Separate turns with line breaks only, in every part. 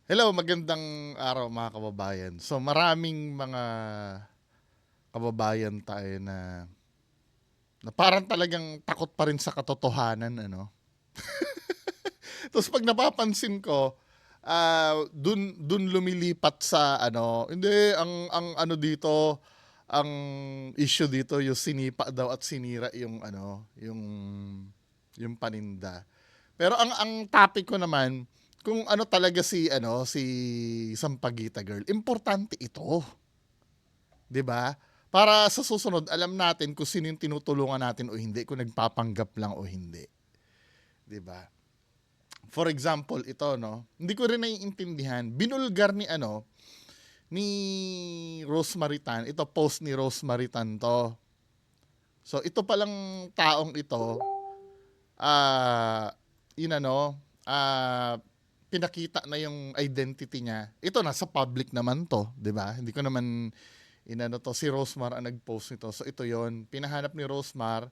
Hello, magandang araw mga kababayan. So maraming mga kababayan tayo na parang talagang takot pa rin sa katotohanan, ano. Tapos pag napapansin ko, dun lumilipat sa ano, hindi ang ano dito, ang issue dito yung sinipa daw at sinira yung ano, yung paninda. Pero ang topic ko naman, kung ano talaga si Sampaguita Girl, importante ito, 'di ba? Para sa susunod alam natin kung sino yung tinutulungan natin o hindi, kung nagpapanggap lang o hindi, 'di ba? For example, ito no, hindi ko rin naiintindihan, binulgar ni Rose Maritan, ito post ni Rose Maritan to. So ito palang taong ito, ah, yun ano, pinakita na yung identity niya. Ito nasa public naman to, 'di ba? Hindi ko naman inano to, si Rosmar ang nag-post nito. So ito 'yon, pinahanap ni Rosmar,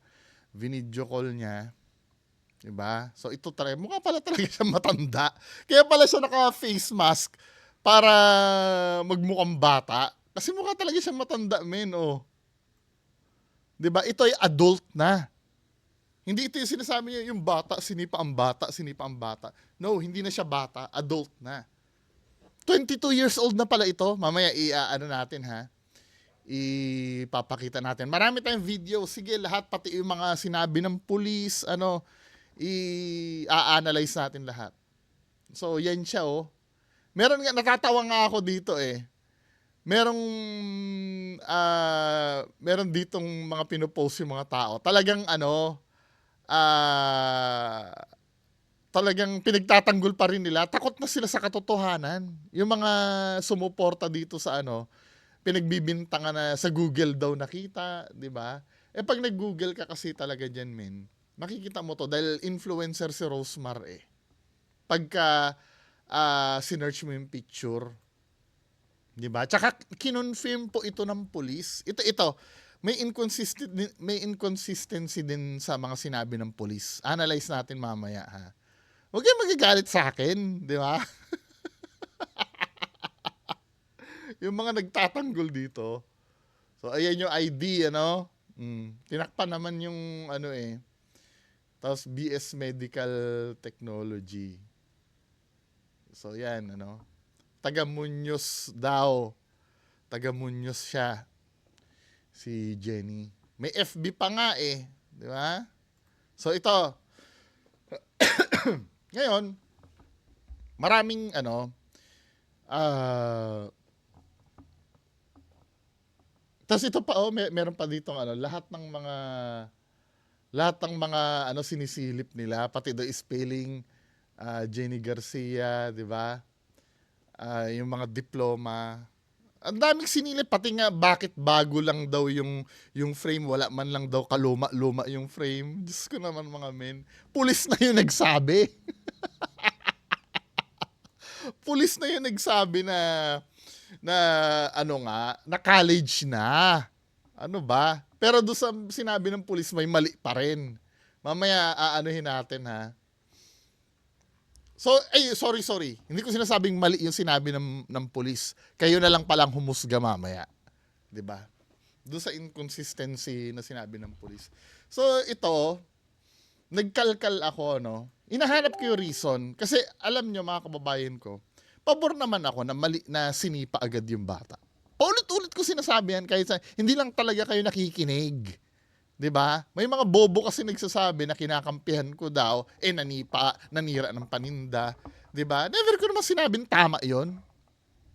video call niya, 'di ba? So ito talaga, mukha pala talaga siya matanda. Kaya pala siya naka-face mask para magmukhang bata. Kasi mukha talaga siya matanda, men, oh. 'Di ba? Ito ay adult na. Hindi ito yung sinasabi niya, yung bata, sinipa ang bata, sinipa ang bata. No, hindi na siya bata, adult na. 22 years old na pala ito. Mamaya ano natin ha. Ipapakita natin. Marami tayong video. Sige, lahat pati yung mga sinabi ng pulis, i-analyze natin lahat. So, yan siya oh. Meron nga, natatawa nga ako dito eh. Merong meron ditong mga pinopost yung mga tao. Talagang ah talagang pinagtatanggol pa rin nila. Takot na sila sa katotohanan. Yung mga sumuporta dito sa pinagbibintangan na sa Google daw nakita, 'di ba? Eh pag nag-Google ka kasi talaga diyan, men, makikita mo to dahil influencer si Rosmar eh. Pagka sinearch mo yung picture, 'di ba? Tsaka kinonfirm po ito ng police. Ito, may inconsistency din sa mga sinabi ng police. Analyze natin mamaya ha. Huwag kayong magagalit sa akin, di ba? Yung mga nagtatanggol dito. So, ayan yung ID, ano? Tinakpan naman yung Tapos, BS Medical Technology. So, yan, ano? Taga Muñoz daw. Taga Muñoz siya. Si Jenny. May FB pa nga eh. Di ba? So, ito. Ngayon, maraming tapos ito pa meron pa dito lahat ng mga sinisilip nila, pati the spelling, Jenny Garcia, 'di ba? Yung mga diploma. Ang daming sinilip, pati nga bakit bago lang daw yung frame, wala man lang daw kaluma-luma yung frame. Diyos ko naman mga men. Pulis na yung nagsabi. Pulis na yung nagsabi na na college na. Ano ba? Pero doon sa sinabi ng pulis may mali pa rin. Mamaya aanuhin natin ha. So, sorry. Hindi ko sinasabing mali yung sinabi ng pulis. Kayo na lang palang humusga mamaya. 'Di ba? Doon sa inconsistency na sinabi ng pulis. So, ito, nagkalkal ako, no? Inahanap ko yung reason. Kasi, alam nyo, mga kababayan ko, pabor naman ako na mali na sinipa agad yung bata. Paulit-ulit ko sinasabi yan kahit hindi lang talaga kayo nakikinig. 'Di ba? May mga bobo kasi nagsasabi na kinakampihan ko daw, nanira ng paninda. 'Di ba? Never ko naman sinabing tama 'yon.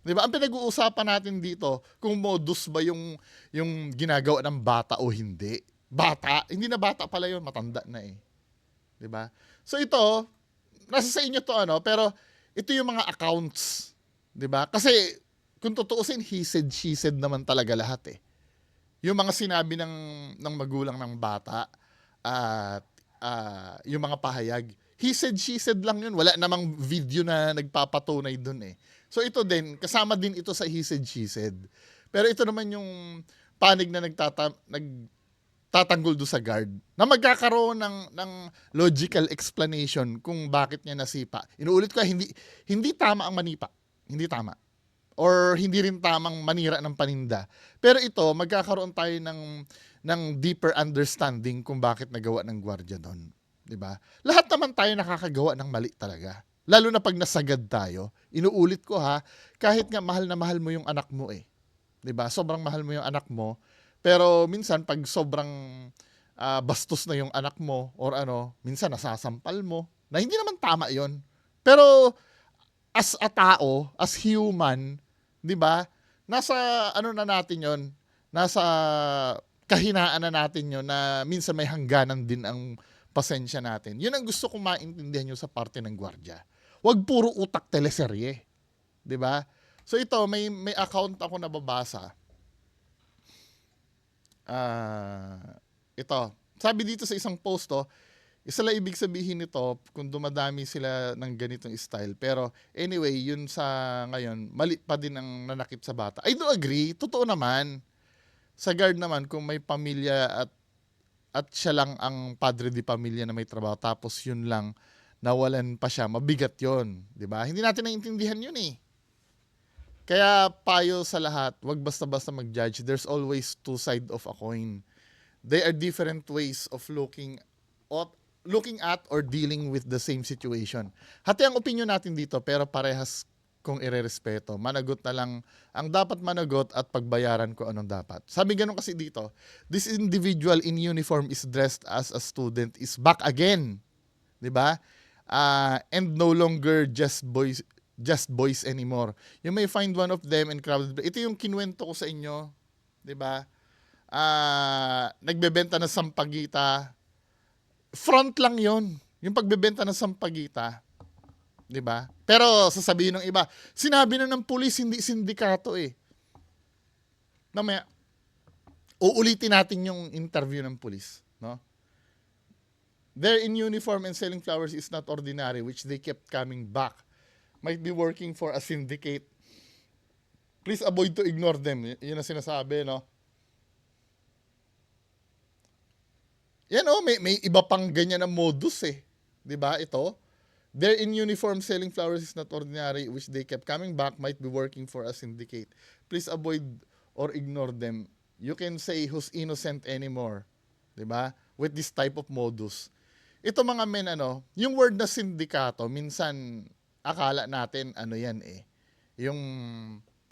'Di ba? Ang pinag-uusapan natin dito, kung modus ba yung ginagawa ng bata o hindi. Bata, hindi na bata pala 'yon, matanda na eh. 'Di ba? So ito, nasa sa inyo to pero ito yung mga accounts, 'di ba? Kasi kung tutuusin, he said, she said naman talaga lahat eh. Yung mga sinabi ng magulang ng bata at yung mga pahayag, he said, she said lang yun. Wala namang video na nagpapatunay dun eh. So ito din, kasama din ito sa he said, she said. Pero ito naman yung panig na nagtatanggol do sa guard na magkakaroon ng logical explanation kung bakit niya nasipa. Inuulit ko, hindi tama ang manipa. hindi tama. Or hindi rin tamang manira ng paninda. Pero ito, magkakaroon tayo ng deeper understanding kung bakit nagawa ng gwardiya doon. 'Di ba? Lahat naman tayo nakakagawa ng mali talaga. Lalo na pag nasagad tayo. Inuulit ko ha, kahit nga mahal na mahal mo yung anak mo eh. 'Di ba? Sobrang mahal mo yung anak mo, pero minsan pag sobrang bastos na yung anak mo or ano, minsan nasasampal mo. Na hindi naman tama 'yon. Pero as a tao, as human, 'di ba? Nasa ano na natin 'yon, nasa kahinaan na natin 'yon na minsan may hangganan din ang pasensya natin. 'Yun ang gusto kong maintindihan niyo sa parte ng gwardiya. Huwag puro utak teleserye, 'di ba? So ito may account ako nababasa. Ito. Sabi dito sa isang post isa lang ibig sabihin nito kung dumadami sila ng ganitong style. Pero anyway, yun sa ngayon, mali pa din ang nanakit sa bata. I do agree, totoo naman. Sa guard naman, kung may pamilya at siya lang ang padre di pamilya na may trabaho, tapos yun lang, nawalan pa siya, mabigat yun. Diba? Hindi natin naiintindihan yun eh. Kaya payo sa lahat, wag basta-basta mag-judge. There's always two sides of a coin. They are different ways of looking at or dealing with the same situation. Hati ang opinion natin dito pero parehas kung irerespeto. Managot na lang ang dapat managot at pagbayaran ko anong dapat. Sabi ganun kasi dito, this individual in uniform is dressed as a student is back again. 'Di ba? And no longer just boys anymore. You may find one of them in crowded. Ito yung kinuwento ko sa inyo, 'di ba? Nagbebenta ng sampagita. Front lang 'yon. Yung pagbebenta ng sampagita. 'Di ba? Pero sasabihin ng iba, sinabi na ng pulis hindi sindikato eh. Mamaya uulitin natin yung interview ng pulis, no? They're in uniform and selling flowers is not ordinary, which they kept coming back. Might be working for a syndicate. Please avoid to ignore them. Yun ang sinasabi, no? Yan may iba pang ganyan na modus eh. 'Di ba ito? They're in uniform selling flowers is not ordinary, which they kept coming back, might be working for a syndicate. Please avoid or ignore them. You can say who's innocent anymore. 'Di ba? With this type of modus. Ito mga men yung word na sindikato, minsan akala natin yan eh. Yung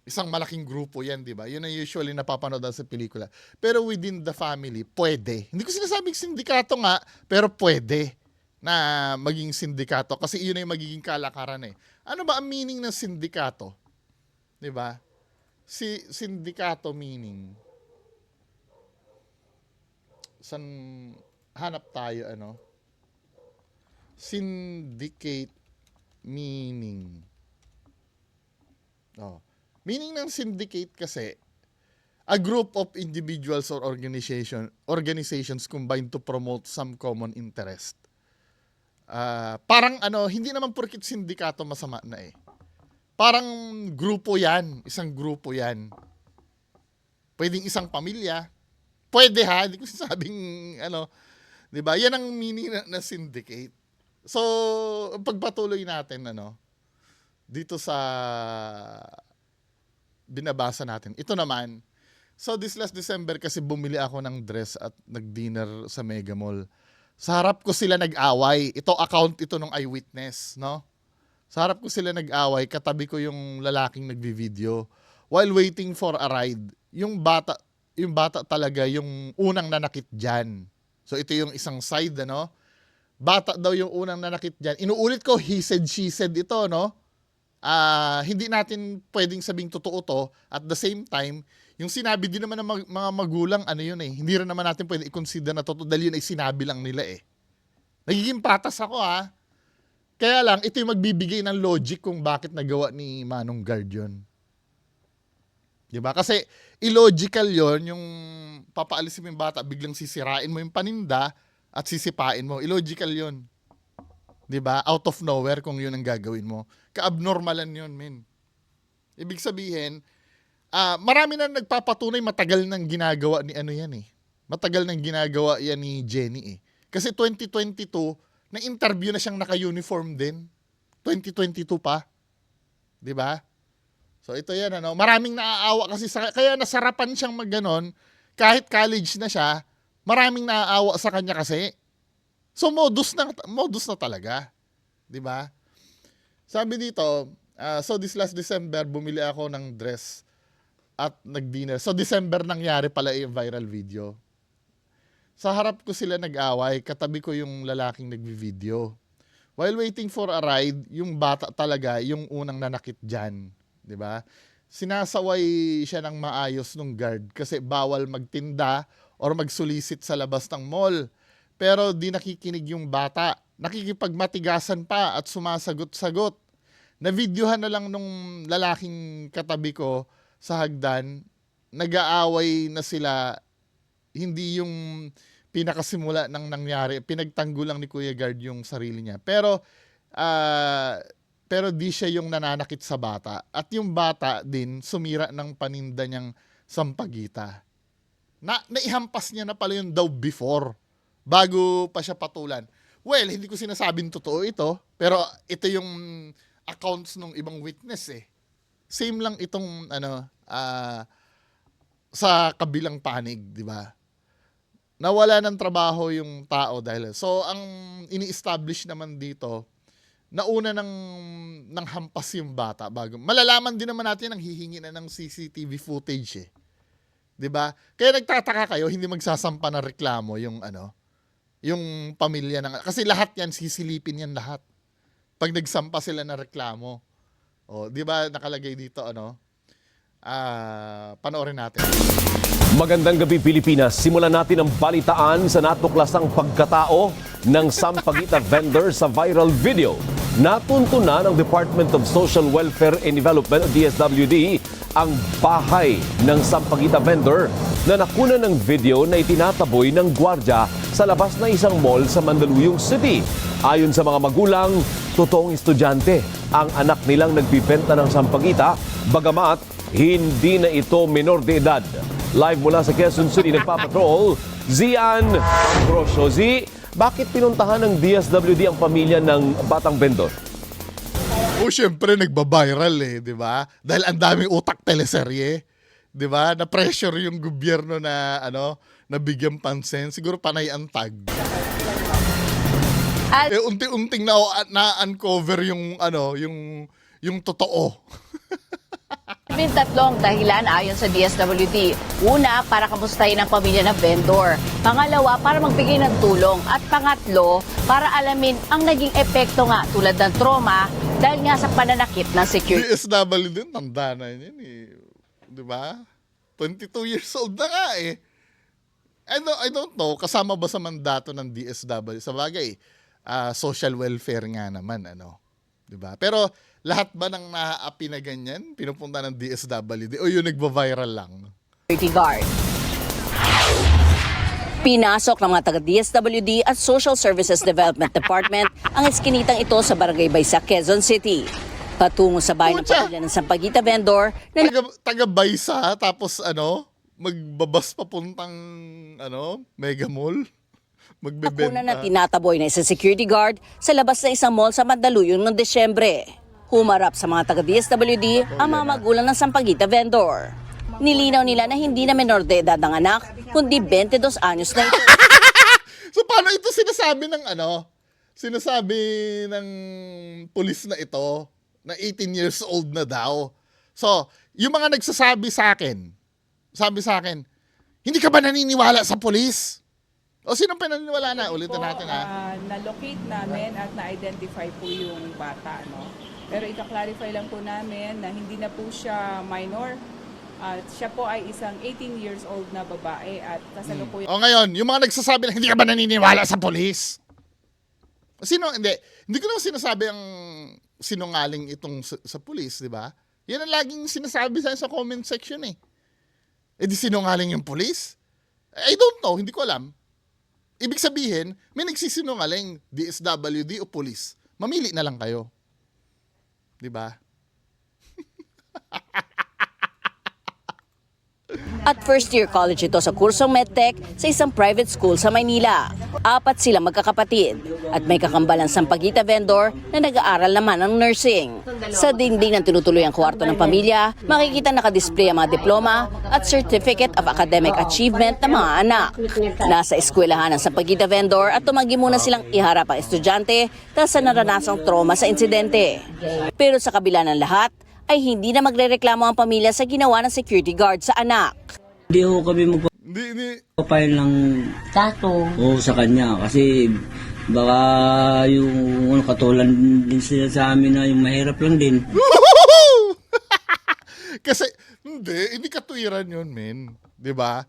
isang malaking grupo yan, di ba? Yun ang usually napapanood sa pelikula. Pero within the family, pwede. Hindi ko sinasabing sindikato nga, pero pwede na maging sindikato kasi yun ay magiging kalakaran eh. Ano ba ang meaning ng sindikato? Di ba? Sindikato meaning. San hanap tayo Syndicate meaning. Meaning ng syndicate kasi, a group of individuals or organizations combined to promote some common interest. Parang hindi naman porkit sindikato masama na eh. Parang grupo yan, isang grupo yan. Pwedeng isang pamilya. Pwede ha, hindi ko sinasabing 'di ba? Yan ang meaning na syndicate. So, pagpatuloy natin dito sa binabasa natin. Ito naman, so this last December kasi bumili ako ng dress at nag-dinner sa Mega Mall. Sa harap ko sila nag-away. Ito account ito ng eyewitness, no? Sa harap ko sila nag-away, katabi ko yung lalaking nagvi-video. While waiting for a ride, yung bata talaga yung unang nanakit diyan. So ito yung isang side Bata daw yung unang nanakit diyan. Inuulit ko, he said, she said ito, no? Hindi natin pwedeng sabing totoo to. At the same time, yung sinabi din naman ng mga magulang, yun eh. Hindi rin naman natin pwede i-consider na totoo dahil yun ay sinabi lang nila eh. Nagiging patas ako Kaya lang, ito yung magbibigay ng logic kung bakit nagawa ni Manong Guard yun. Diba? Kasi illogical yon yung papaalisin mo yung bata, biglang sisirain mo yung paninda at sisipain mo. Illogical yon. 'Di ba? Out of nowhere kung 'yun ang gagawin mo. Ka-abnormalan 'yun, men. Ibig sabihin, marami na nagpapatunay matagal nang ginagawa ni yan eh. Matagal nang ginagawa yan ni Jenny eh. Kasi 2022, na-interview na siyang naka-uniform din. 2022 pa. 'Di ba? So ito yan, ano, maraming naaawa kasi kaya nasarapan siyang magganon, kahit college na siya, maraming naaawa sa kanya kasi. So modus na talaga, 'di ba? Sabi dito, so this last December bumili ako ng dress at nag-dinner. So December nangyari pala yung viral video. Sa harap ko sila nag-away, katabi ko yung lalaking nagvi-video. While waiting for a ride, yung bata talaga yung unang nanakit diyan, 'di ba? Sinasaway siya ng maayos nung guard kasi bawal magtinda or magsulisit sa labas ng mall. Pero di nakikinig yung bata. Nakikipagmatigasan pa at sumasagot-sagot. Na-videohan na lang nung lalaking katabi ko sa hagdan, nag-aaway na sila, hindi yung pinakasimula ng nangyari. Pinagtanggol lang ni Kuya Guard yung sarili niya. Pero di siya yung nananakit sa bata. At yung bata din, sumira ng paninda niyang sampagita. Naihampas niya na pala yung daw before, bago pa siya patulan. Well, hindi ko sinasabing totoo ito, pero ito yung accounts ng ibang witness eh. Same lang itong sa kabilang panig, di ba? Nawala ng trabaho yung tao dahil. So, ang ini-establish naman dito, nauna ng hampas yung bata bago. Malalaman din naman natin ang hihingi na ng CCTV footage eh. 'Di ba? Kaya nagtataka kayo hindi magsasampa ng reklamo yung yung pamilya ng, kasi lahat yan sisilipin yan lahat. Pag nagsampa sila ng reklamo. Oh, 'di ba nakalagay dito panoorin natin.
Magandang gabi Pilipinas. Simulan natin ang balitaan sa natuklasang pagkatao ng sampagita vendor sa viral video. Natuntunan ng Department of Social Welfare and Development o DSWD ang bahay ng sampagita vendor na nakuna ng video na itinataboy ng gwardya sa labas ng isang mall sa Mandaluyong City. Ayon sa mga magulang, totoong estudyante ang anak nilang nagbibenta ng sampagita, bagamat hindi na ito menor de edad. Live mula sa Quezon City, nagpapatrol, Zian Ambrosio. Z, bakit pinuntahan ng DSWD ang pamilya ng batang vendor?
Syempre nagba-viral eh, 'di ba? Dahil ang daming utak teleserye, 'di ba? Na-pressure yung gobyerno na na bigyan pansin, siguro panay ang tag. Unti-unting na-uncover yung yung totoo.
Tatlong dahilan ayon sa DSWD. Una, para kamustahin ang pamilya ng vendor. Pangalawa, para magbigay ng tulong. At pangatlo, para alamin ang naging epekto nga tulad ng trauma dahil nga sa pananakit ng security.
DSWD din, tanda na yun eh. Di ba? 22 years old na nga eh. I don't know, kasama ba sa mandato ng DSWD? Sa bagay, social welfare nga naman, di ba? Pero lahat ba ng naaapi na ganyan, pinupunta ng DSWD o yung nagba-viral lang?
Security guard. Pinasok ng mga taga-DSWD at Social Services Development Department ang eskinitang ito sa Barangay Baysa, Quezon City. Patungo sa bahay ng pamilya ng sampagita vendor na
taga-Baysa, tapos magbabas papuntang Mega Mall. Magbebenta.
Nakuna na tinataboy na isang security guard sa labas ng isang mall sa Mandaluyong noong Desyembre. Humarap sa mga taga-DSWD ang mga magulang ng sampagita vendor. Nilinaw nila na hindi na menor de edad ang anak, kundi 22 anyos na ito.
So paano ito sinasabi ng sinasabi ng pulis na ito na 18 years old na daw? So, yung mga nagsasabi sa akin, hindi ka ba naniniwala sa pulis? O sinong pinaniniwala na? Ulitin natin
Na-locate namin at na-identify po yung bata, Pero ika-clarify lang po namin na hindi na po siya minor. At siya po ay isang 18 years old na babae at kasalukuyan.
O ngayon, yung mga nagsasabi na hindi ka ba naniniwala sa pulis? Hindi ko naman sinasabi ang sinungaling itong sa pulis, di ba? Yan ang laging sinasabi sa comment section eh. Di sinungaling yung pulis? I don't know, hindi ko alam. Ibig sabihin, may nagsisinungaling, DSWD o pulis. Mamili na lang kayo. 'Di ba?
At first-year college ito sa kursong MedTech sa isang private school sa Maynila. 4 sila magkakapatid at may kakambalang sampaguita vendor na nag-aaral naman ng nursing. Sa dingding ng tinutuluyang kwarto ng pamilya, makikita nakadisplay ang mga diploma at Certificate of Academic Achievement ng mga anak. Nasa eskwelahan ng sampaguita vendor at tumanggi muna silang iharap ang estudyante dahil sa naranasang trauma sa insidente. Pero sa kabila ng lahat, ay hindi na magrereklamo ang pamilya sa ginawa ng security guard sa anak.
Hindi ho kami
Hindi.
magpapail ng
Kaso,
o sa kanya kasi baka yung katulan din sila sa amin na yung mahirap lang din.
Kasi, hindi katuwiran yun, men. 'Di ba?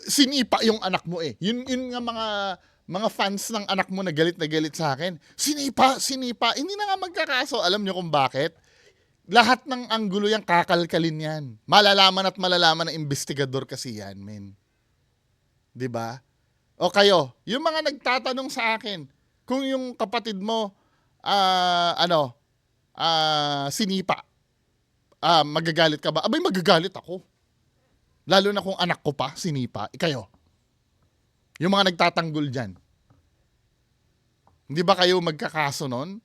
Sinipa yung anak mo eh. Yun nga mga fans ng anak mo na galit sa akin. Sinipa. Hindi na nga magkakaso. Alam nyo kung bakit? Lahat ng anggulo yan, kakalkalin yan. Malalaman ng investigador kasi yan, men. 'Di ba? O kayo, yung mga nagtatanong sa akin, kung yung kapatid mo, sinipa, magagalit ka ba? Abay, magagalit ako. Lalo na kung anak ko pa, sinipa. Kayo, yung mga nagtatanggol dyan, hindi ba kayo magkakaso nun?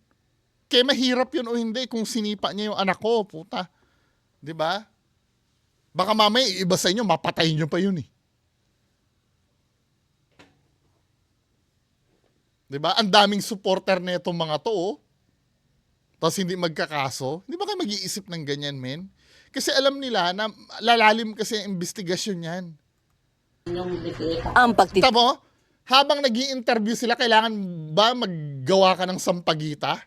Kaya mahirap yun o hindi kung sinipa niya yung anak ko, puta. 'Di ba? Baka mamaya iba sa inyo, mapatay niyo pa yun eh. 'Di ba? Ang daming supporter na itong mga to, oh. Tapos hindi magkakaso. Hindi ba kayo mag-iisip ng ganyan, men? Kasi alam nila na lalalim kasi ang investigasyon yan.
Ang pagtitinda
Tamo, habang nag-i-interview sila, kailangan ba maggawa ka ng sampagita?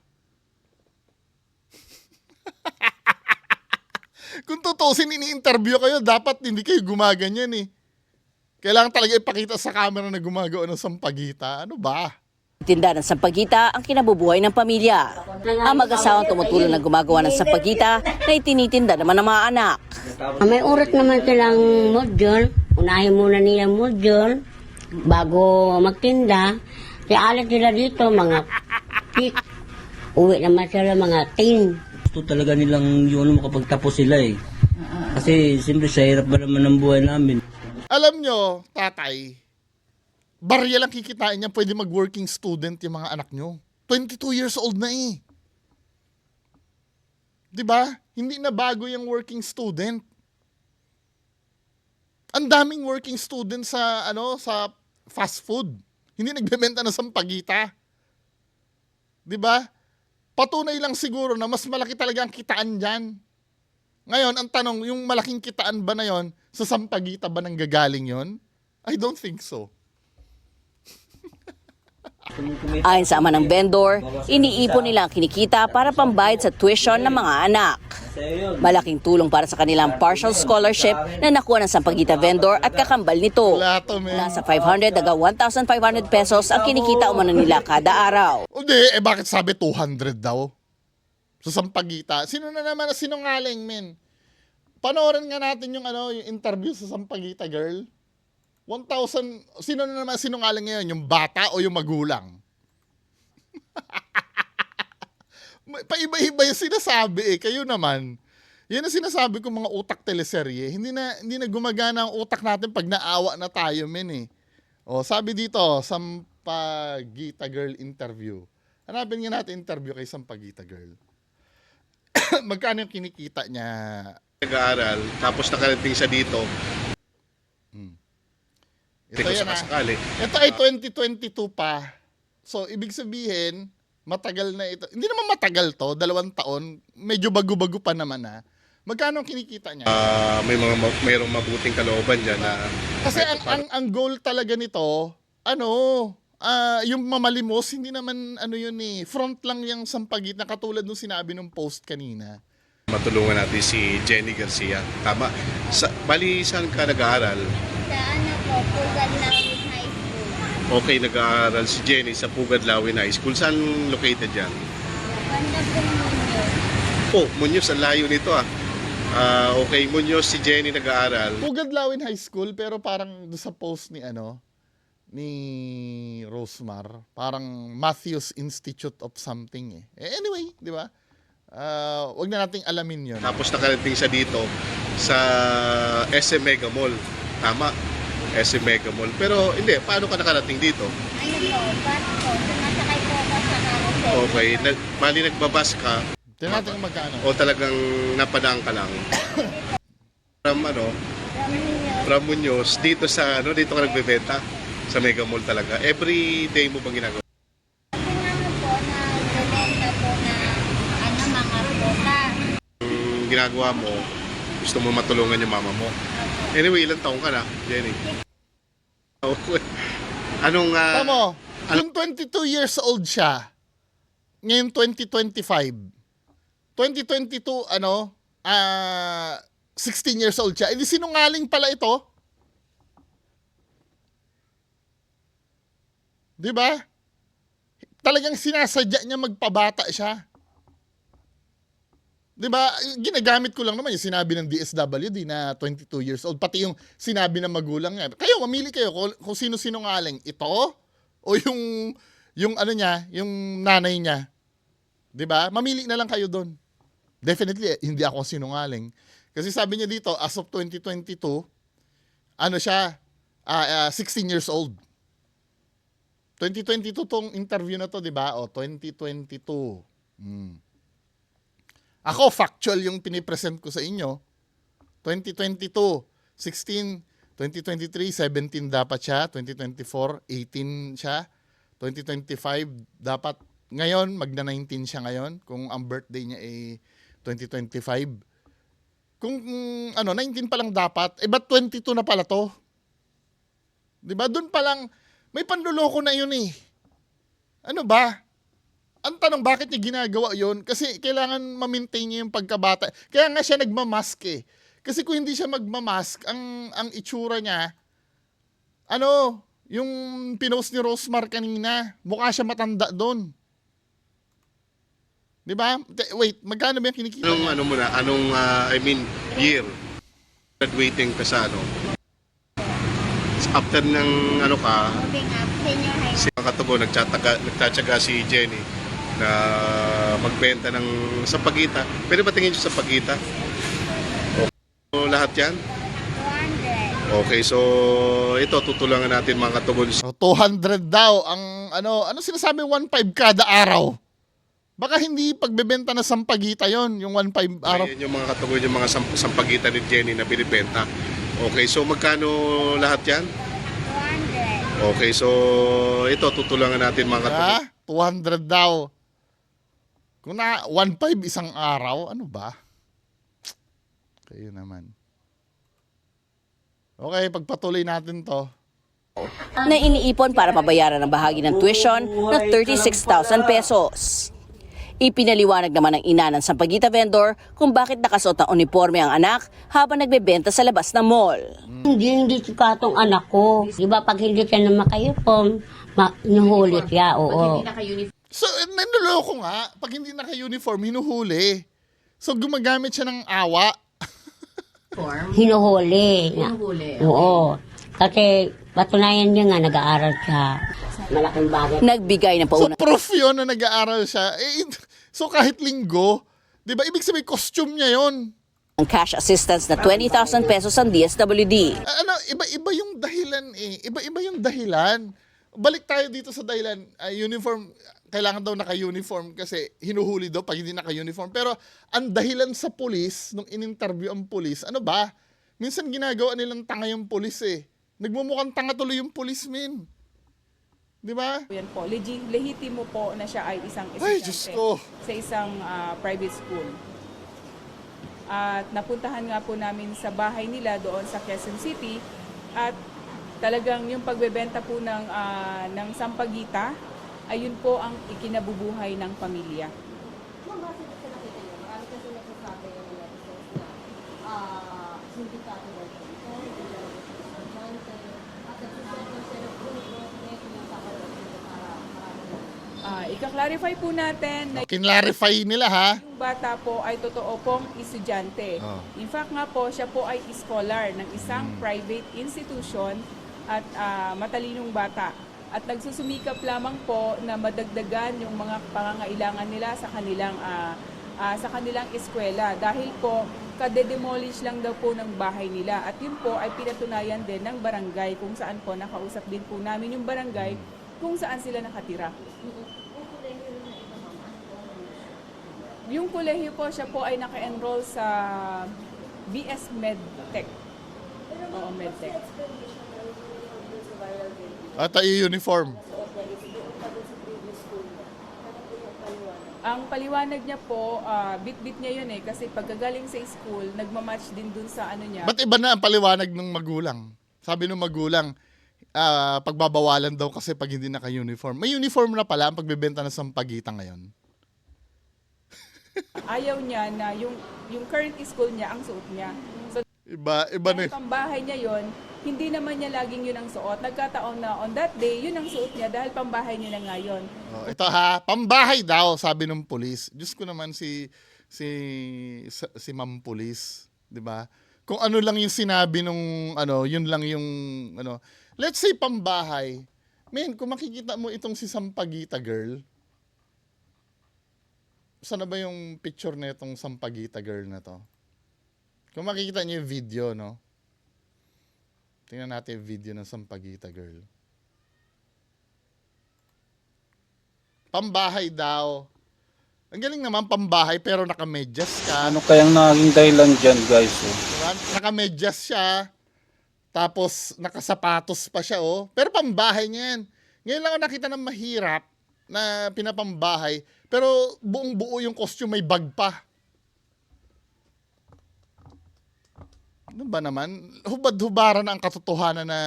Kung tutusin, ini-interview kayo, dapat hindi kayo gumaganyan eh. Kailangan talaga ipakita sa camera na gumagawa ng sampagita. Ano ba?
ng sampagita ang kinabubuhay ng pamilya. Ang mag-asawang tumutulong na gumagawa ng sampagita na itinitinda naman ng mga anak.
may urat naman silang module. Unahin muna nilang module bago magtinda. Kaya alat nila dito, mga pik. Uwi naman sila mga tin.
Gusto talaga nilang yun makapagtapos sila eh. Kasi siyempre sa hirap ba naman ng buhay namin.
Alam nyo, tatay, barya lang kikitain niya, pwede mag-working student yung mga anak nyo. 22 years old na eh. 'Di ba? Hindi na bago yung working student. Ang daming working student sa sa fast food. Hindi nagbebenta ng sampagita. 'Di ba? Patunay lang siguro na mas malaki talaga ang kitaan diyan. Ngayon, ang tanong, yung malaking kitaan ba na yon sa sampagita ba nang gagaling yon? I don't think so.
Ayon sa ama ng vendor, iniipon nila ang kinikita para pambayad sa tuition ng mga anak. Malaking tulong para sa kanilang partial scholarship na nakuha ng sampagita vendor at kakambal nito.
Wala to, man.
Nasa 500 hanggang 1,500 pesos ang kinikita umano nila kada araw.
O di, bakit sabi 200 daw? Sa sampagita. Sino na naman na sinungaling, men? Panoorin nga natin yung yung interview sa sampagita, girl. 1,000, sino na naman sinungaling ngayon? Yung bata o yung magulang? Paiba-iba yung sinasabi eh. Kayo naman. Yan ang sinasabi ko, mga utak teleserye. Hindi na gumagana ang utak natin pag naawa na tayo, men eh. O, sabi dito, Sampagita Girl interview. Hanapin nga natin interview kay Sampagita Girl. Magkano yung kinikita niya?
Nag-aaral, tapos nakarating siya dito.
Ito
Hindi ko
yan
sakasakali.
Ito ay 2022 pa. So, ibig sabihin, matagal na ito. Hindi naman matagal to, 2 taon. Medyo bago-bago pa naman ha. Magkano ang kinikita niya?
Mayroong mabuting kalooban dyan na...
Kasi ang goal talaga nito, yung mamalimos, hindi naman yun eh. Front lang yung sampagita, katulad nung sinabi nung post kanina.
Matulungan natin si Jenny Garcia. Tama. Bali, saan ka nag-aaral?
Sa Pugad Lawin High School.
Okay, nag-aaral si Jenny sa Pugad Lawin High School. Saan located yan?
Banda po Muñoz.
Oh, Muñoz, ang layo nito ah. Okay, Muñoz, si Jenny nag-aaral.
Pugad Lawin High School, pero parang doon sa post ni Rosemar, parang Matthews Institute of something eh. Anyway, di ba? Wag na nating alamin yun.
Tapos nakarating siya dito sa SM Mega Mall. Tama, SM Mega Mall. Pero hindi, paano ka nakarating dito?
Ano po, bus po. Sumasakay po ako sa carousel.
Okay, bali nagbabas ka
Tingnan natin kung magkano.
o talagang napadaan ka lang? From from Muñoz, dito sa dito ka nagbebenta sa Mega Mall talaga. Every day mo bang ginagawa?
Kasi nga po, nagbebenta po na mga prutas.
Ang ginagawa mo, gusto mo matulungan yung mama mo. Anyway, ilang taong ka na, Jenny? Anong
Tama mo, kung 22 years old siya, ngayon 2025, 2022, 16 years old siya, edi sinungaling pala ito. Di ba? Talagang sinasadya niya magpabata siya. Di ba? Ginagamit ko lang naman yung sinabi ng DSWD na 22 years old, pati yung sinabi ng magulang niya. Kayo, mamili kayo kung sino sinungaling. Ito o yung ano niya, yung nanay niya. 'Di ba? Mamili na lang kayo doon. Definitely hindi ako sinungaling. Kasi sabi niya dito, as of 2022, ano siya, 16 years old. 2022 tong interview na to, 'di ba? O 2022. Ako factual yung pinipresent ko sa inyo. 2022, 16, 2023, 17 dapat siya, 2024, 18 siya, 2025 dapat ngayon, magna-19 siya ngayon, kung ang birthday niya ay 2025. Kung 19 pa lang dapat, ba't 22 na pala to? Diba? Doon pa lang, may panluloko na yun eh. Ano ba? Ang tanong, bakit niya ginagawa yun? Kasi kailangan ma-maintain niya yung pagkabata. Kaya nga siya nagmamask eh. Kasi kung hindi siya magmamask, ang itsura niya, yung pinost ni Rosmar kanina, mukha siya matanda doon. Di ba? Wait, magkano ba yung kinikita?
Year graduating ka sa after ng ka,
Moving up, senior high
si Katubo, nagtatsaga si Jenny na magbenta ng sampagita. Pwede ba tingin siya sampagita? Okay. So, lahat yan?
200.
Okay, so ito tutulungan natin mga Katubo.
So, 200 daw. Ang ano sinasabi 1.5 kada araw? Baka hindi pagbebenta na sampagita yon, yung 1.5 araw.
Ayan yung mga Katubo, yung mga sampagita ni Jenny na binibenta. Okay, so magkano lahat yan?
200.
Okay, so ito tutulungan natin mga Katubo.
200 daw. Kung na 1.5 isang araw, ano ba? Kayo naman. Okay, pagpatuloy natin to.
Na iniipon para mabayaran ang bahagi ng tuition na 36,000 pesos. Ipinaliwanag naman ng ina ng sampagita vendor kung bakit nakasuot ng uniforme ang anak habang nagbebenta sa labas ng mall.
Hindi sikatong anak ko. Di ba pag hindi siya na makayupom, hinuhuli siya, oo.
So, nanloloko nga. Pag hindi naka-uniform, hinuhuli. So, gumagamit siya ng awa.
Hinuhuli. Oo. Kasi patunayan niya nga, nag-aaral siya. Malaking bagay.
Nagbigay ng
So,
paunang
proof yun na nag-aaral siya. So, kahit linggo, di ba, ibig sabihin, costume niya yon.
cash assistance na 20,000 pesos ang DSWD.
Iba yung dahilan eh. Iba yung dahilan. Balik tayo dito sa dahilan. Uniform, kailangan daw naka-uniform kasi hinuhuli daw pag hindi naka-uniform. Pero ang dahilan sa pulis, nung in-interview ang pulis, ano ba? Minsan ginagawa nilang tanga yung pulis eh. Nagmumukhang tanga tuloy yung pulis, min. Di ba?
Yan po, lehitimo po na siya ay isang
Ay, Diyos
estudyante
ko.
sa isang private school. At napuntahan nga po namin sa bahay nila doon sa Quezon City at talagang yung pagbebenta po ng sampagita, ayun po ang ikinabubuhay ng pamilya. Ika-clarify po natin na
Kinlarify nila ha.
yung bata po ay totoo pong estudyante.
Oh.
In fact nga po, siya po ay scholar ng isang private institution at matalinong bata. At nagsusumikap lamang po na madagdagan yung mga pangangailangan nila sa kanilang sa kanilang eskwela dahil po kade-demolish lang daw po ng bahay nila at yun po ay pinatunayan din ng barangay kung saan po nakausap din po namin yung barangay kung saan sila nakatira. Yung kolehiyo po, siya po ay naka-enroll sa BS Medtech. Oo, Medtech.
At uniform.
Ang paliwanag niya po, bit-bit niya yun kasi pagkagaling sa school, nagmamatch din dun sa ano niya.
Ba't iba na ang paliwanag ng magulang? Sabi ng magulang, pagbabawalan daw kasi pag hindi naka-uniform. May uniform na pala ang pagbebenta ng sampagita ngayon.
Ayaw niya na yung current school niya ang suot niya. So,
Iba na.
dahil pambahay niya yon, hindi naman niya laging yun ang suot. Nagkataon na on that day, yun ang suot niya dahil pambahay niya na ngayon.
Oh, ito ha, pambahay daw, sabi ng pulis. Diyos ko naman si Ma'am Pulis, 'di ba? Kung ano lang yung sinabi nung yun lang yung let's say pambahay. Men, kung makikita mo itong si Sampaguita girl, saan na ba yung picture na itong Sampaguita girl na to? Kung makikita niyo yung video, no? Tingnan natin yung video ng Sampaguita girl. Pambahay daw. Ang galing naman, pambahay, pero nakamedyas ka.
Ano kayang naging dahilan dyan, guys?
Diba? Nakamedyas siya. Tapos, nakasapatos pa siya, oh. Pero pambahay niyan. Ngayon lang ako nakita ng mahirap na pinapambahay. Pero buong buo yung costume, may bag pa. Ano ba naman? Hubad-hubaran na ang katotohanan na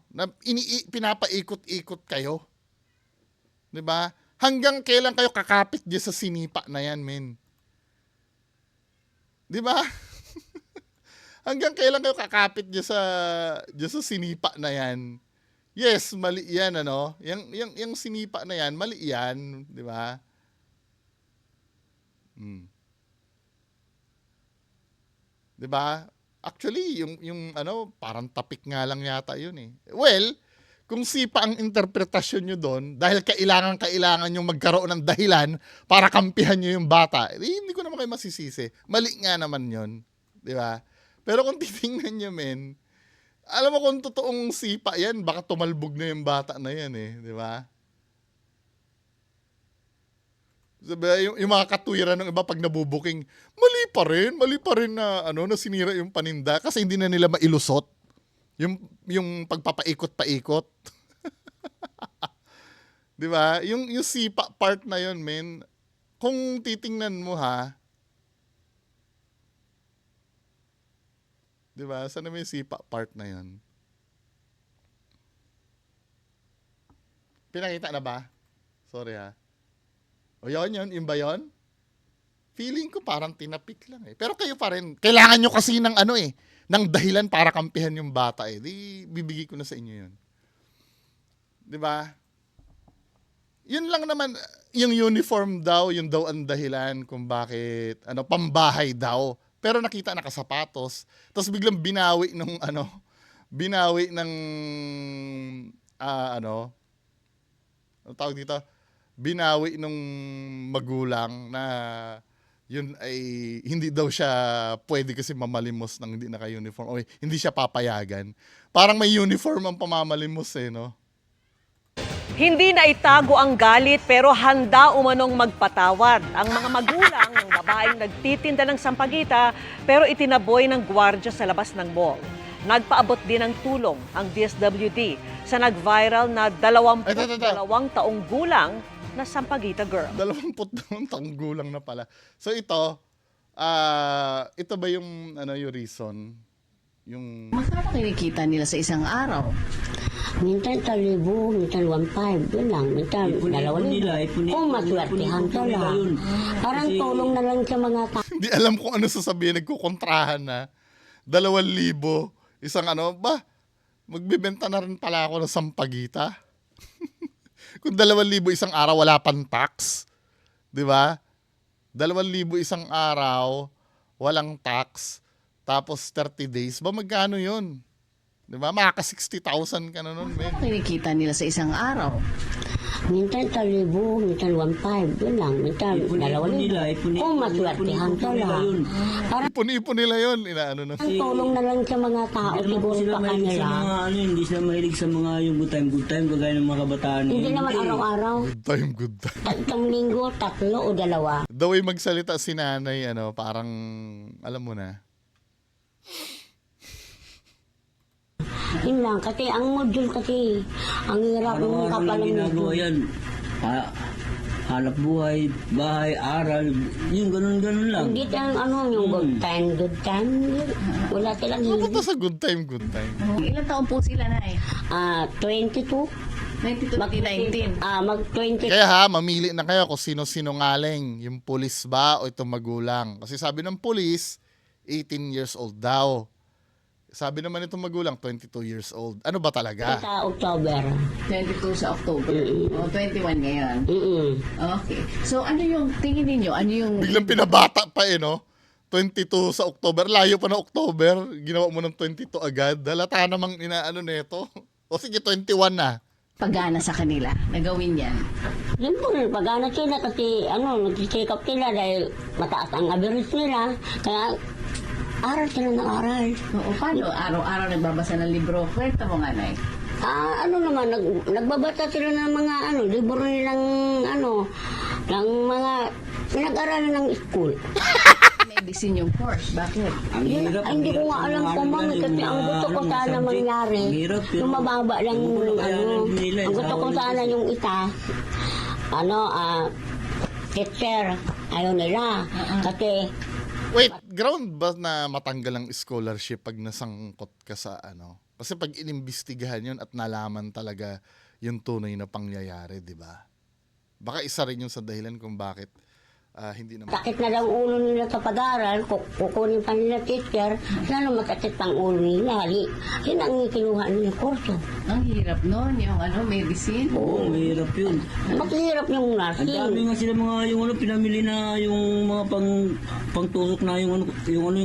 na pinapaikot-ikot kayo. 'Di ba? Hanggang kailan kayo kakapit diyan sa sinipa na 'yan, men? 'Di ba? Hanggang kailan kayo kakapit diyan sa sinipa na 'yan? Yes, mali 'yan Yung sinipa na 'yan, mali 'yan, 'di ba? 'Di ba? Actually, yung parang tapik nga lang yata 'yun eh. Well, kung sipa ang interpretasyon nyo doon, dahil kailangan nyo magkaroon ng dahilan para kampihan nyo yung bata, hindi ko naman kayo masisisi. Mali nga naman yon, di ba? Pero kung titingnan nyo, men, alam mo kung totoong sipa yan, baka tumalbog na yung bata na yan eh, di ba? Sabi, yung mga katwiran ng iba pag nabubuking, mali pa rin na na sinira yung paninda kasi hindi na nila mailusot. Yung pagpapaikot-paikot. 'Di ba? Yung sipa part na yon, men. Kung titingnan mo ha. 'Di ba? Saan naman yung sipa part na yon? Pinakita na ba? Sorry ha. O yun ba yun? Feeling ko parang tinapik lang eh. Pero kayo pa rin, kailangan nyo kasi ng ng dahilan para kampihan yung bata eh. Di bibigay ko na sa inyo yun. 'Di ba? Yun lang naman, yung uniform daw, yun daw ang dahilan kung bakit, pambahay daw. Pero nakita nakasapatos. Tapos biglang binawi ng ano tawag dito? Binawi nung magulang na yun ay hindi daw siya pwede kasi mamalimos nang hindi naka-uniform o hindi siya papayagan. Parang may uniform ang pamamalimos no?
Hindi na itago ang galit pero handa umanong magpatawad ang mga magulang ng babaeng nagtitinda ng sampagita pero itinaboy ng gwardiya sa labas ng mall. Nagpaabot din ng tulong ang DSWD sa nag-viral na 22 taong gulang na Sampaguita girl.
22 taong gulang na pala. So ito ba yung yung reason? Yung
Magkano kinikita nila sa isang araw?
Minsan 1,000, minsan 1,500. Yun lang. Minsan 2,000. Kung maswertihan ka lang. Parang tulong na lang sa mga tao.
Hindi alam kung ano sasabihin. Nagkukontrahan na. 2,000. Isang magbibenta na rin pala ako ng sampagita. Kung 2,000 isang araw, wala pang tax. Di ba? 2,000 isang araw, walang tax. Tapos 30 days. Magkano yun? Di ba? Maka 60,000 ka na nun, men.
Kinikita nila sa isang araw?
Minsan 1,000, minsan 1,500, yun lang. Minsan
Ipon-ipon nila,
2,000. Kung maswertihan ka lang. Parang
Ipon-ipon nila yun. Inaano na.
tulong na lang sa mga tao,
Hindi naman po
siguro
sila
pa
mahilig sa
kanila.
mga ano, hindi sila mahilig sa mga yung good time, kagaya ng mga kabataan.
Hindi naman araw-araw.
Good time.
Isang linggo, 3 o 2.
The way magsalita si nanay, parang, alam mo na.
Yun lang, kasi ang module kasi, ang hirap ng
Araw-araw lang
kapalang
ginagawa
module.
yan. Hanap buhay, bahay, aral, yung ganun-ganun lang.
Hindi lang yung good time. Wala silang
Ano
hilig.
to sa good time?
Ilan taon po sila na eh?
22.
92, 19.
Mag-20.
Kaya ha, mamili na kayo kung sino-sinungaling. Yung pulis ba o itong magulang. Kasi sabi ng pulis, 18 years old daw. Sabi naman itong magulang, 22 years old. Ano ba talaga?
Sa October.
22 sa October. O, 21 ngayon. Okay. So, ano yung tingin ninyo? Ano yung...
Biglang pinabata pa no? 22 sa October. Layo pa ng October. Ginawa mo ng 22 agad. Halata namang inaano nito. O sige, 21 na.
pagana sa kanila na gawin yan?
Siyempre, pag-ano sila kasi nag-check up sila dahil mataas ang average nila. Kaya aral sila ng aral.
Oo, paano? Araw-araw nagbabasa ng libro. Kwenta mo nga, Nay.
Nagbabasa sila ng mga libro nilang ng mga pinag-aralan ng school.
Medicine yung course. Bakit?
Hindi ko nga alam kung mami kasi ang gusto ko sana mangyari yung mababa lang ang gusto ko sana yung isa teacher ayaw nila kasi
Wait, ground ba na matanggal ang scholarship pag nasangkot ka sa Kasi pag inimbestigahan yun at nalaman talaga yung tunay na pangyayari, di ba? Baka isa rin yung sa dahilan kung bakit hindi naman.
sakit na lang ulo nila sa pag-aaral, kukunin pa nila teacher, lalo masakit pang ulo nila. Yun ang kinuha nila kurso.
Ang hirap nun, yung medicine.
Oo, mahirap yun.
Mas hirap yung
Ang
nursing.
dami nga sila mga pinamili na yung mga pangtusok na yung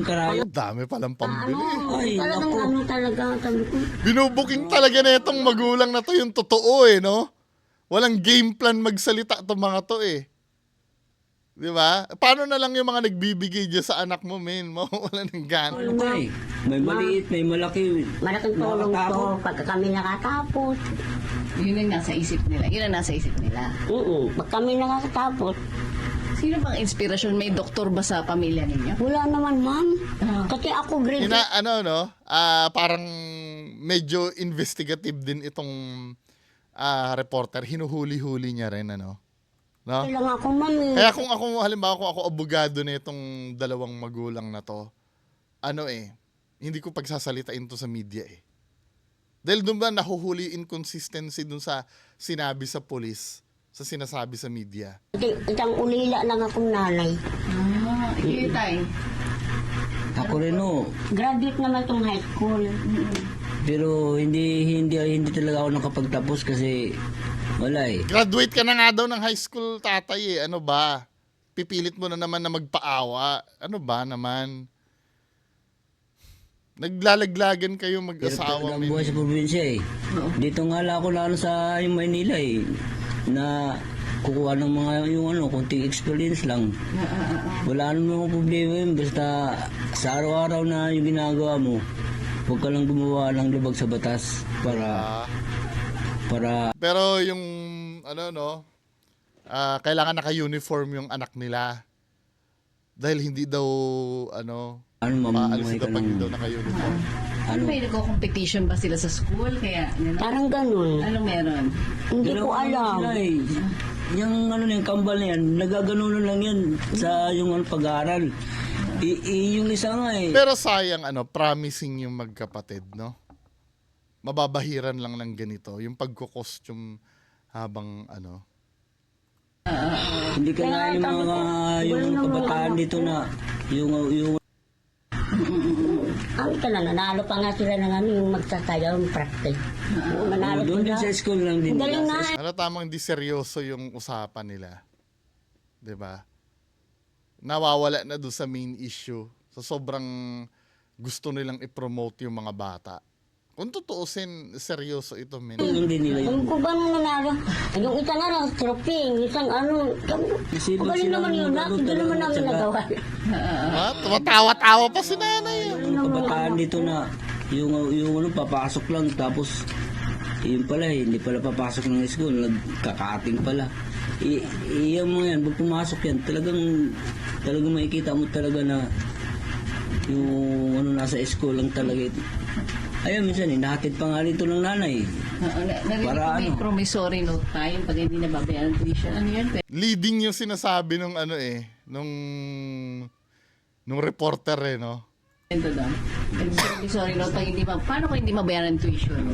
karaya.
Ang dami palang pambili.
Ay,
Talagang
naku.
talaga, sabi ko.
Binubuking talaga na itong magulang na to yung totoo no? Walang game plan magsalita itong mga to Di ba? Paano na lang yung mga nagbibigay dyan sa anak mo, men? Mawala ng gana.
May maliit, may malaki.
Malaking tulong to pagka kami nakatapos.
Yun ang nasa isip nila.
Pag kami nakatapos,
Sino bang inspirasyon? May doktor ba sa pamilya ninyo?
wala naman ma'am. Kasi ako grade
Parang medyo investigative din itong reporter. Hinuhuli-huli niya rin, no?
lang ako ma'am.
Kaya kung ako abogado na itong dalawang magulang na to, hindi ko pagsasalitain to sa media Dahil doon ba nahuhuli inconsistency doon sa sinabi sa police, sa sinasabi sa media.
Isang ulila lang akong nanay.
Tay.
Ako rin
Graduate naman itong high school.
Pero hindi talaga ako nakapagtapos kasi wala
Graduate ka na nga daw ng high school, tatay Ano ba? Pipilit mo na naman na magpaawa. Ano ba naman? Naglalaglagan kayo mag-asawa.
Ang buhay sa probinsya Dito nga lang ako lalo sa yung Maynila na kukuha ng mga konting experience lang. Wala namang problema yun. Basta sa araw-araw na yung ginagawa mo, huwag ka lang gumawa ng lubag sa batas para
Pero yung kailangan naka-uniform yung anak nila. Dahil hindi daw maalis
mamumuhay
daw
ka
pag hindi
ng
daw naka-uniform.
May nagko-competition ba sila sa school? Kaya,
Parang ganun.
anong meron?
Hindi ko alam.
Yung kambal na yan, nagaganunan lang yan sa yung pag-aaral. Yung isa nga
Pero sayang promising yung magkapatid, no? Mababahiran lang ng ganito, yung pagko-costume habang
Hindi ka nga yung kabataan dito na yung
nanalo pa nga sila ng yung magsasayaw, yung practice. Nanalo
doon din
sila.
sa school lang din.
Galing na.
tamang hindi seryoso yung usapan nila. 'Di ba? Nawawala na doon sa main issue. So sobrang gusto nilang i-promote yung mga bata. Kung tutuusin, seryoso ito, men.
Hindi nila yun.
Kung ba nung nanalo, yung isa nga lang, trophy, isang ano,
Kasi pag
magaling
sila
naman yun,
nagano
hindi naman namin
talaga,
nagawa.
Tumatawa-tawa pa si nanay.
kabataan dito na yung ano papasok lang tapos yun pala hindi pala papasok ng school, nagkakating pala. Yung mga yan, pag pumasok yan, talagang makikita mo talaga na yung ano nasa school lang talaga ito. Ayun, minsan hinahatid pa nga rito ng nanay.
Narinig ko
Para
may
ano?
promissory note tayo pag hindi nababayaran ng tuition. Ano yan?
Leading yung sinasabi nung nung reporter no.
Ito daw. Promissory note pag hindi paano kung hindi mabayaran ng tuition?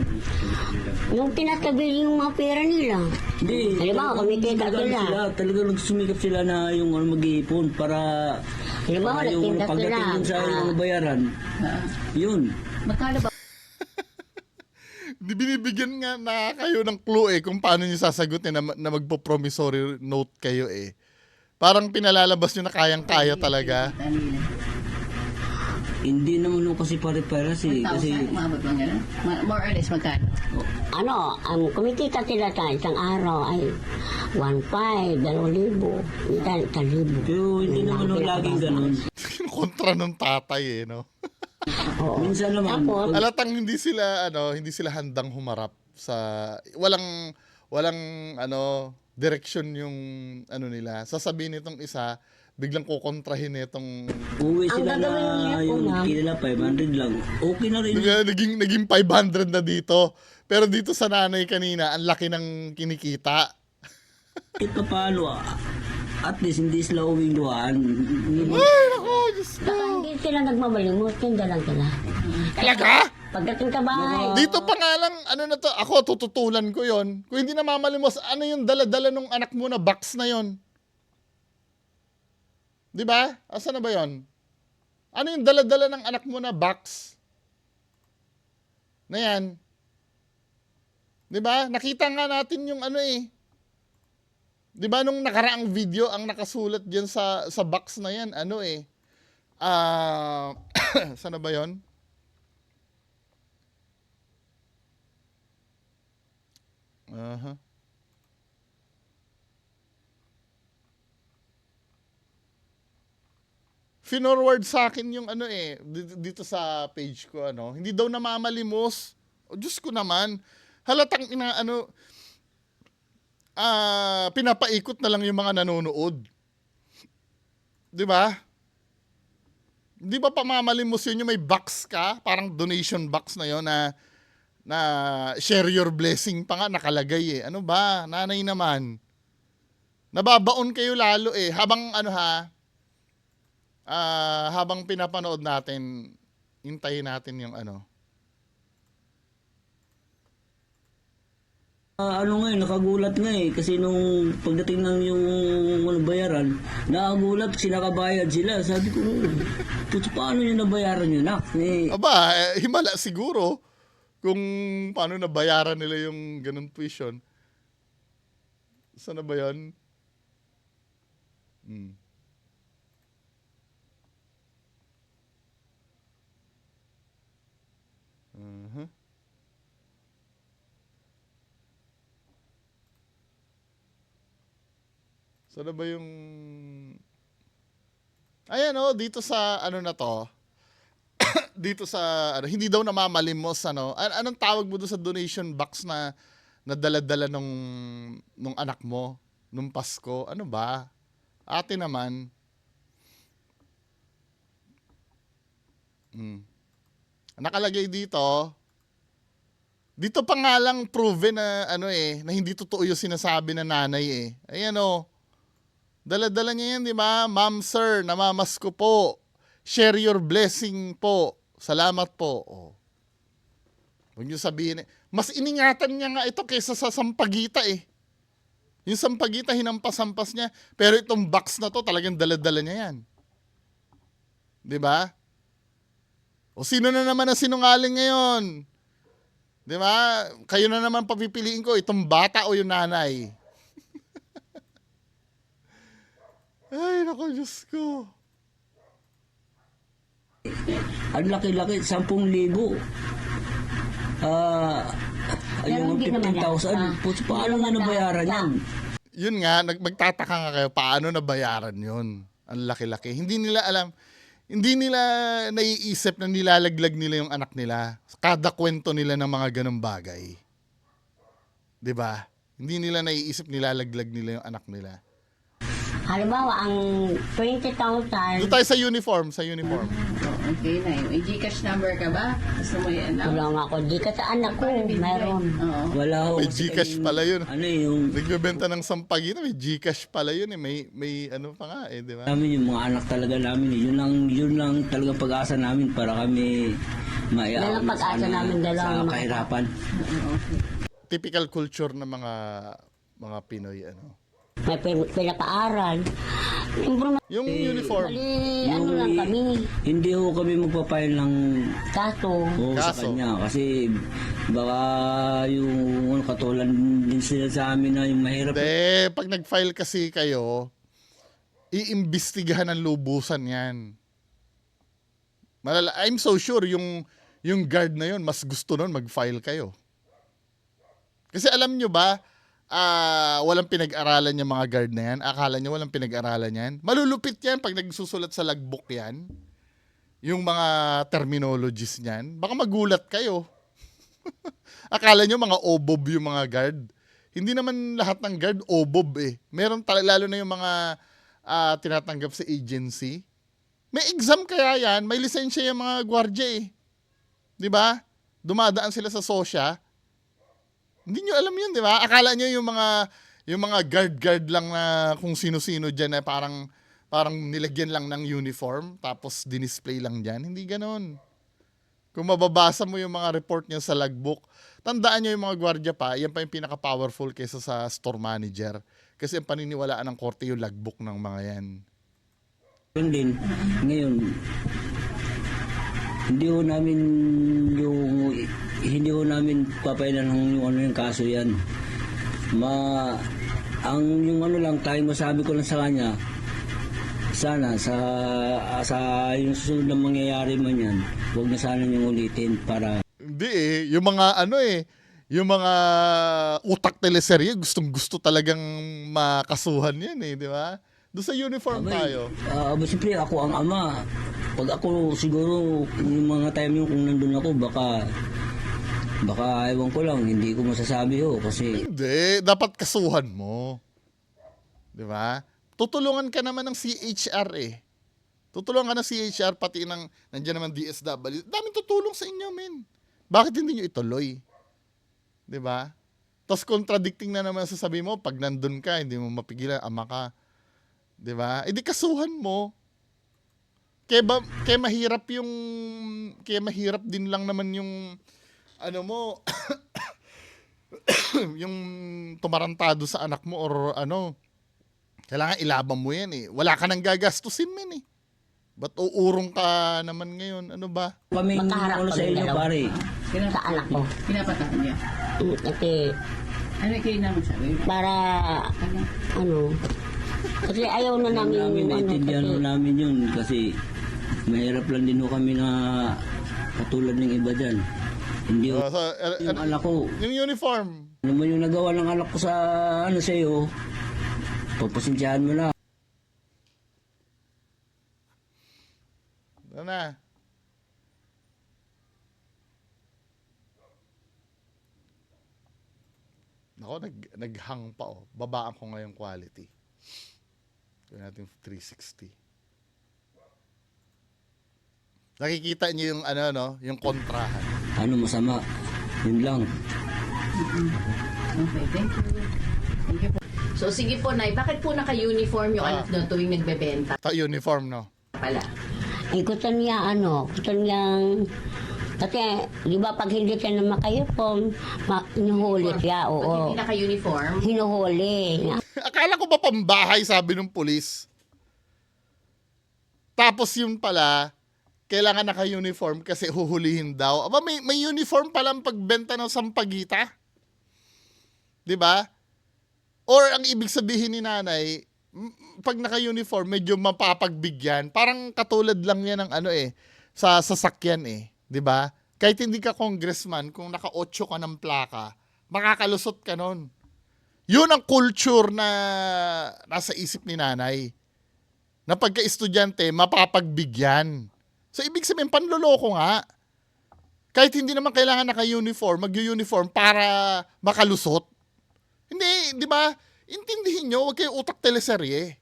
Yung tinatabil yung mga pera nila.
Hindi.
Halimbawa, kumikita sila.
Talagang nagsumikap sila na yung ano, mag-iipon para
Halimbawa,
yung
nagtinda
pagdating
sila.
dun sa bayaran. Yun.
Magkano ba?
Binibigyan nga na kayo ng clue kung paano niyo sasagutin na magpo-promissory note kayo Parang pinalalabas niyo na kayang-kaya talaga.
Hindi naman mo kasi pare-pares kasi
1,000? Maabot bang gano'n? More or less magkano?
Ano, kumikita sila sa isang araw ay 1,500, 2,000, 1,000.
pero hindi naman ho laging ganun.
Kontra ng tatay no.
Oo.
Minsan naman,
Tapos,
Alatang hindi sila handang humarap sa walang direksyon yung nila. Sasabihin nitong isa, biglang kukontrahin nitong
uwi
Ang
sila na
gagawin niya po,
yung
ma'am.
kilala 500 lang. Okay na rin.
naging 500 na dito. Pero dito sa nanay kanina, ang laki ng kinikita.
Kahit pa paano, at least hindi sila uwing duhaan.
Ay, naku, Diyos ko.
baka hindi sila nagmamalimos, tinda lang sila.
Talaga?
Pagdating sa bahay,
Dito pa nga lang, ako, tututulan ko yon. Kung hindi na mamalimos, ano yung dala-dala nung anak mo na box na yon? Di ba? Asa na ba yon? Ano yung dala-dala ng anak mo na box? Na yan. Di ba? Nakita nga natin yung Di ba nung nakaraang video, ang nakasulat dyan sa box na yan, saan na ba yon? Finorward sa akin yung dito sa page ko hindi daw namamalimos. O Diyos ko naman. Halatang pinapaikot na lang yung mga nanonood. 'Di ba? Hindi ba pamamalimos yun yung may box ka, parang donation box na yon na share your blessing pa nga nakalagay Ano ba? Nanay naman. Nababaon kayo lalo habang habang pinapanood natin, hintayin natin yung
Nakagulat nga kasi nung pagdating ng yung bayaran, nakagulat, sinakabayad sila. Sabi ko, puto, paano yung nabayaran yun, nak?
Aba, himala siguro kung paano nabayaran nila yung ganun tuition. Saan na ba yan? Saan na ba yung... Ayan dito sa na to. Dito sa hindi daw namamalimos anong tawag mo doon sa donation box na dala-dala nung anak mo nung Pasko? Ano ba? Ate naman. Nakalagay dito. Dito pa nga lang proven na na hindi totoo yung sinasabi na nanay Ayan Dala-dala niya yan, di ba? Ma'am, sir, namamasko po. Share your blessing po. Salamat po. Huwag niyo sabihin mas iningatan niya nga ito kaysa sa sampagita Yung sampagita, hinampas-hampas niya. Pero itong box na to, talagang dala-dala niya yan. Di ba? O sino na naman ang sinungaling ngayon? Di ba? Kayo na naman papipiliin ko, itong bata o yung nanay. Ay, naku, Diyos ko.
Ang laki-laki, 10,000. Yung
hindi naman
15,000, paano na nabayaran yan?
Yun nga, magtataka nga kayo, paano nabayaran yun? Ang laki-laki. Hindi nila alam, hindi nila naiisip na nilalaglag nila yung anak nila. Kada kwento nila ng mga ganong bagay. 'Di ba? Hindi nila naiisip nilalaglag nila yung anak nila.
Halimbawa, ang 20,000,
Doon tayo sa uniform,
Okay na yun. May Gcash number ka ba? Gusto mo yan?
wala nga ako. Di ka sa anak ko, meron.
Oo.
Wala ho.
May
kasi
Gcash pala yun.
Ano yung
Nagbebenta ng sampagita, may Gcash pala yun eh. May ano pa nga eh, 'di ba?
namin, yung mga anak talaga namin, yun lang talaga pag-asa namin para kami
Yan
maiawan
ang pag-asa namin,
sa
dalawang
kahirapan.
Typical culture ng mga Pinoy
May pinapaaral.
Yung uniform.
Mali, ano lang kami.
Hindi ho kami magpapail ng
Kaso,
sa
Kaso.
kanya kasi baka yung katulad din sila sa amin na yung mahirap.
Hindi, pag nag-file kasi kayo, iimbestigahan ng lubusan yan. I'm so sure yung guard na yun, mas gusto nun mag-file kayo. Kasi alam nyo ba, walang pinag-aralan yung mga guard na yan. Akala nyo walang pinag-aralan yan. Malulupit yan pag nagsusulat sa logbook yan. Yung mga terminologies niyan. Baka magulat kayo. Akala nyo mga obob yung mga guard. Hindi naman lahat ng guard obob eh. Meron lalo na yung mga tinatanggap sa agency. May exam kaya yan. May lisensya yung mga gwardiya eh. Di ba? Dumadaan sila sa sosya. Hindi nyo alam yun, di ba? Akala nyo yung mga guard lang na kung sino-sino dyan na parang nilagyan lang ng uniform tapos dinisplay lang dyan. Hindi ganon. Kung mababasa mo yung mga report nyo sa logbook, tandaan nyo yung mga gwardiya pa, yan pa yung pinaka-powerful kaysa sa store manager. Kasi ang paniniwalaan ng korte yung logbook ng mga yan.
Yun din, ngayon, hindi ho namin papailan yung kaso yan. Yung ano lang, tayo masabi ko lang sa kanya, sana sa yung susunod na mangyayari man yan, huwag na sana niyong ulitin para...
Hindi eh, yung mga utak teleserye, gustong-gusto talagang makasuhan yan eh, di ba? Doon sa uniform tayo.
Siyempre, ako ang ama. Pag ako siguro, yung mga time yun kung nandun ako, baka ewan ko lang, hindi ko masasabi ho kasi...
Hindi, dapat kasuhan mo. Di ba? Tutulungan ka naman ng CHR eh. Tutulungan ka ng CHR, pati nandiyan naman DSW. Daming tutulong sa inyo, men. Bakit hindi nyo ituloy? Di ba? Tapos contradicting na naman sasabihin mo, pag nandun ka, hindi mo mapigilan, ama ka. Di ba? E di kasuhan mo. Kaya mahirap din lang naman yung ano mo yung tumarantado sa anak mo or ano. Kailangan ilaban mo yan eh. Wala ka nang gagastusin men eh. Ba't uurong ka naman ngayon? Ano ba?
Kami
Magkaharap
ano sa
kami
inyo
dalawa.
pare.
Sa anak ko.
Pinapatahan niya.
Kasi,
Ano kayo naman sabi?
para, kasi ayaw na namin,
Naintindihan ho namin yun kasi mahirap lang din ho kami na katulad ng iba dyan. Hindi ho, yung anak ko,
Yung uniform.
ano man yung nagawa ng anak ko sa iyo, papasensyahan mo na.
Ano na? Ako, naghang pa oh. Babaan ko ngayong quality. Gawin natin 360. Nakikita niyo yung yung kontrahan.
Ano masama? Yun lang.
Okay, thank you. Thank you po.
So sige po, Nay, bakit po naka-uniform yung anak nyo tuwing nagbebenta
Uniform, no?
pala?
ay gusto niyang, kasi, di ba pag hindi siya na maka-uniform, hinuhuli siya,
Pag
oo.
hindi naka-uniform,
Hinuhuli.
Akala ko ba pambahay, sabi ng pulis. Tapos yun pala, kailangan naka-uniform kasi huhulihin daw. Aba, may uniform palang pagbenta ng sampagita. 'Di ba? Or ang ibig sabihin ni nanay, pag naka-uniform, medyo mapapagbigyan. Parang katulad lang yan ng sa sasakyan eh. 'Di ba? Kahit hindi ka congressman, kung naka-8 ka ng plaka, makakalusot ka nun. Yun ang culture na nasa isip ni nanay. Na pagka-estudyante, mapapagbigyan. So, ibig sabihin, panloloko nga. Kahit hindi naman kailangan naka-uniform, mag-uniform para makalusot. Hindi, di ba? Intindihin nyo, huwag kayo utak teleserye.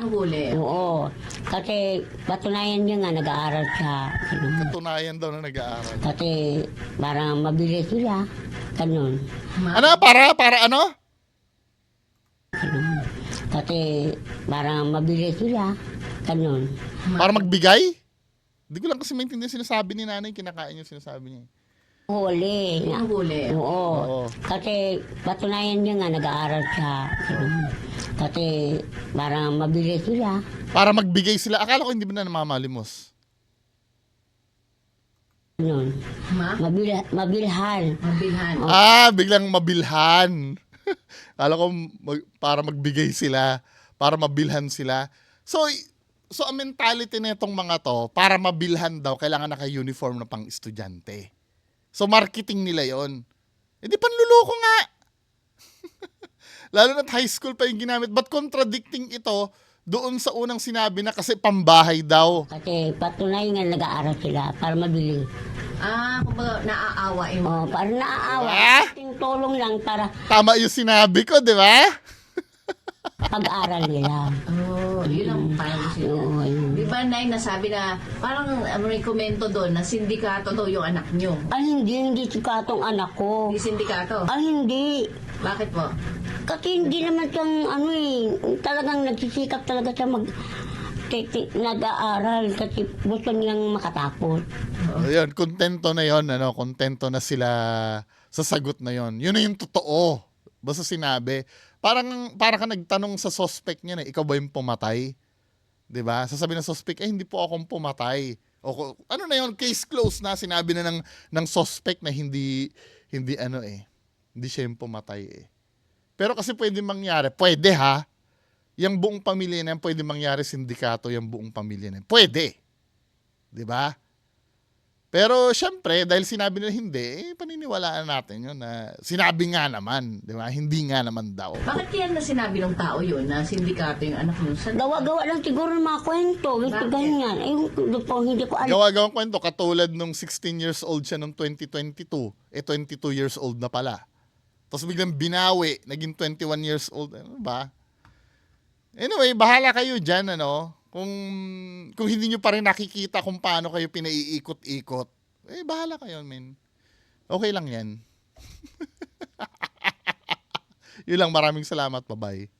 Ang huli.
Oo. Kasi patunayan niya nga nag-aaral siya.
Katunayan daw na nag-aaral.
Kasi parang mabilis sila. Ganun.
Ano? Para ano?
Kasi parang mabilis sila. Ganun.
Para magbigay? Hindi ko lang kasi maintindihan sinasabi ni nanay, kinakain yung sinasabi niya.
Huli.
Ang huli.
Oo. Kasi patunayan niya nga nag-aaral siya. Kasi parang mabilis sila.
Para magbigay sila. Akala ko hindi ba na namamalimos?
Ganun. Mabilhan.
Mabilhan.
Biglang mabilhan. Akala ko para magbigay sila, para mabilhan sila. So ang mentality na itong mga to, para mabilhan daw, kailangan naka-uniform na pang estudyante. So marketing nila yon. Di panluloko nga. Lalo na't high school pa yung ginamit. But contradicting ito doon sa unang sinabi na kasi pambahay daw.
Kasi patunayan nga nag-aaral sila para mabili.
Kumbaga naaawa yung
Oh, para naaawa.
Ah?
Yung tulong lang para
Tama yung sinabi ko, di ba?
pag-aral nila.
yun ang parang gusto niya.
Oo, yun.
Di ba, Nay, nasabi na, parang may komento doon na sindikato daw yung anak nyo.
Ay, hindi sikatong anak ko.
Di sindikato?
Ay, hindi.
Bakit po?
Kasi hindi naman siyang, talagang nagsisikap talaga siya nag-aaral kasi gusto niyang makatapos.
Ayun, kontento na yon, kontento na sila sa sagot na yon. Yun na yung totoo. Basta sinabi, para ka nagtanong sa suspect niya na, ikaw ba yung pumatay? 'Di ba? Sasabi ng suspect, hindi po akong pumatay. O ano na yon, case closed na, sinabi na ng suspect na hindi siya yung pumatay eh. Pero kasi pwede mangyari, pwede ha. Yung buong pamilya na yan, pwede mangyari sindikato yung buong pamilya na yan. Pwede. 'Di ba? Pero syempre, dahil sinabi nila hindi, paniniwalaan natin yun na sinabi nga naman, di ba? Hindi nga naman daw.
Bakit kaya na sinabi ng tao yun na sindikato yung anak nyo?
Gawa-gawa lang siguro ng mga kwento. Gusto ganyan. Hindi ko alam.
Gawa-gawang kwento, katulad nung 16 years old siya nung 2022, 22 years old na pala. Tapos biglang binawi, naging 21 years old. Ano ba? Anyway, bahala kayo dyan, Kung hindi nyo pa rin nakikita kung paano kayo pinaiikot-ikot, bahala kayo, men. Okay lang yan. Yun lang, maraming salamat. Bye-bye.